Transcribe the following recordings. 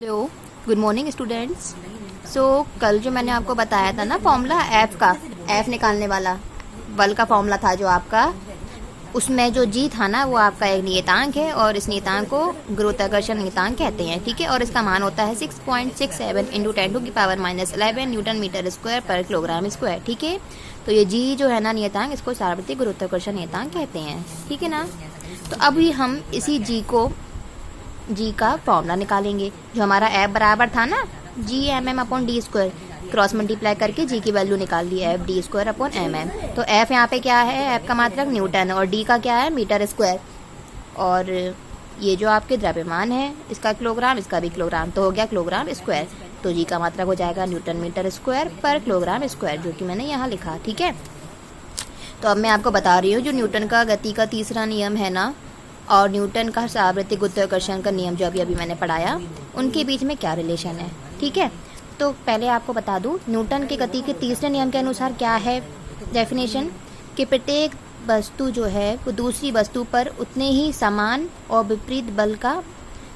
Hello, good morning students. कल जो मैंने आपको बताया था ना फॉर्मूला एफ का, एफ निकालने वाला बल का फॉर्मूला था जो आपका, उसमें जो जी था ना वो आपका एक नियतांक है और इस नियतांक को गुरुत्वाकर्षण नियतांक कहते हैं, ठीक है। और इसका मान होता है 6.67 इंटू 10⁻⁻11 न्यूटन मीटर स्क्वायर पर किलोग्राम स्क्वायर, ठीक है। तो ये जी जो है ना नियतांक, इसको सार्वत्रिक गुरुत्वाकर्षण नियतांक कहते हैं, ठीक है ना। तो अभी हम इसी जी का फॉर्मूला निकालेंगे। जो हमारा एफ बराबर था ना G/m/d², क्रॉस मल्टीप्लाई करके जी की वैल्यू निकाल ली, एफ d²/mm। तो एफ यहाँ पे क्या है, एफ का मात्रक न्यूटन और डी का क्या है, मीटर स्क्वायर। और ये जो आपके द्रव्यमान है इसका किलोग्राम, इसका भी किलोग्राम, तो हो गया किलोग्राम स्क्वायर। तो जी का मात्रक हो जाएगा न्यूटन मीटर स्क्वायर पर किलोग्राम स्क्वायर, जो कि मैंने यहाँ लिखा, ठीक है। तो अब मैं आपको बता रही हूँ जो न्यूटन का गति का तीसरा नियम है ना, और न्यूटन का सार्वत्रिक गुरुत्वाकर्षण का नियम जो अभी मैंने पढ़ाया, उनके बीच में क्या रिलेशन है, ठीक है। तो पहले आपको बता दूं न्यूटन के गति के तीसरे नियम के अनुसार क्या है डेफिनेशन, कि प्रत्येक वस्तु जो है वो दूसरी वस्तु पर उतने ही समान और विपरीत बल का,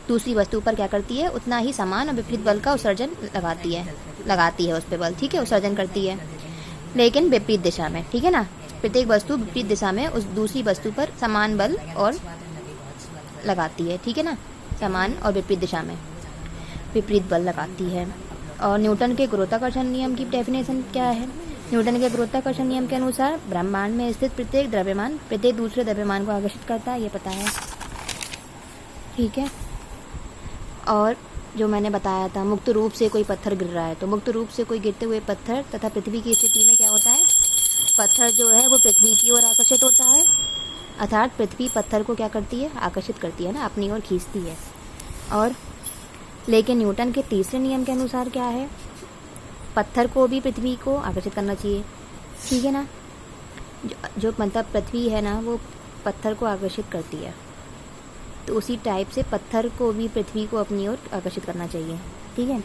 दूसरी वस्तु पर क्या करती है, उतना ही समान और विपरीत बल का उत्सर्जन लगाती है उस पर बल, ठीक है, उत्सर्जन करती है, लेकिन विपरीत दिशा में, ठीक है ना। प्रत्येक वस्तु विपरीत दिशा में उस दूसरी वस्तु पर समान बल और लगाती है, ठीक है ना, समान और विपरीत दिशा में विपरीत बल लगाती है। और न्यूटन के गुरुत्वाकर्षण नियम की डेफिनेशन क्या है, न्यूटन के गुरुत्वाकर्षण नियम के अनुसार ब्रह्मांड में स्थित प्रत्येक द्रव्यमान प्रत्येक दूसरे द्रव्यमान को आकर्षित करता है, ये पता है, ठीक है। और जो मैंने बताया था, मुक्त रूप से कोई पत्थर गिर रहा है, तो मुक्त रूप से कोई गिरते हुए पत्थर तथा पृथ्वी की स्थिति में क्या होता है, पत्थर जो है वो पृथ्वी की ओर आकर्षित होता है, अर्थात पृथ्वी पत्थर को क्या करती है, आकर्षित करती है ना, अपनी ओर खींचती है। और लेकिन न्यूटन के तीसरे नियम के अनुसार क्या है, पत्थर को भी पृथ्वी को आकर्षित करना चाहिए, ठीक है ना। जो मतलब पृथ्वी है ना वो पत्थर को आकर्षित करती है, तो उसी टाइप से पत्थर को भी पृथ्वी को अपनी ओर आकर्षित करना चाहिए, ठीक है।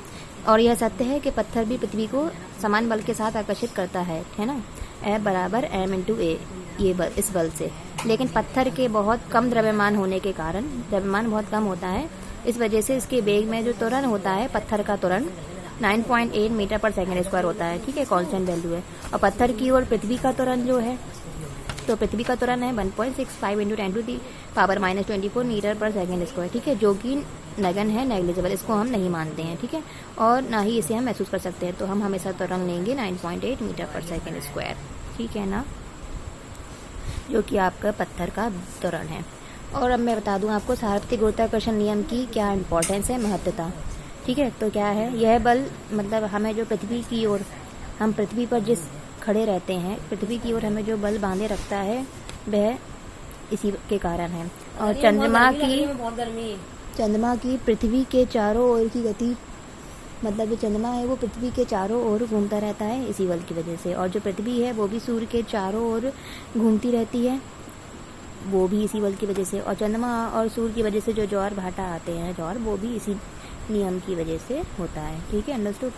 और यह सत्य है कि पत्थर भी पृथ्वी को समान बल के साथ आकर्षित करता है ना, F बराबर m × a, ये बल, इस बल से। लेकिन पत्थर के बहुत कम द्रव्यमान होने के कारण, द्रव्यमान बहुत कम होता है, इस वजह से इसके वेग में जो त्वरण होता है, पत्थर का त्वरण 9.8 मीटर पर सेकेंड स्क्वायर होता है, ठीक है, कांस्टेंट वैल्यू है। और पत्थर की ओर पृथ्वी का त्वरण जो है, तो पृथ्वी का त्वरण है 1.65 × 10⁻24 मीटर पर सेकेंड स्क्वायर, ठीक है, जो कि नगन है, नेग्लिजिबल, इसको हम नहीं मानते हैं, ठीक है, और ना ही इसे हम महसूस कर सकते हैं। तो हम हमेशा त्वरण लेंगे 9.8 मीटर पर सेकेंड स्क्वायर, ठीक है ना, जो कि आपका पत्थर का त्वरण है। और अब मैं बता दूं आपको सार्वत्रिक गुरुत्वाकर्षण नियम की क्या इंपॉर्टेंस है, महत्वता, ठीक है। तो क्या है, यह बल मतलब हमें जो पृथ्वी की ओर, हम पृथ्वी पर जिस खड़े रहते हैं, पृथ्वी की ओर हमें जो बल बांधे रखता है वह इसी के कारण है। और चंद्रमा की पृथ्वी के चारों ओर की गति, मतलब जो चंद्रमा है वो पृथ्वी के चारों ओर घूमता रहता है इसी बल की वजह से, और जो पृथ्वी है वो भी सूर्य के चारों ओर घूमती रहती है, वो भी इसी बल की वजह से। और चंद्रमा और सूर्य की वजह से जो ज्वार भाटा आते हैं, ज्वार, वो भी इसी नियम की वजह से होता है, ठीक है, अंडरस्टूड।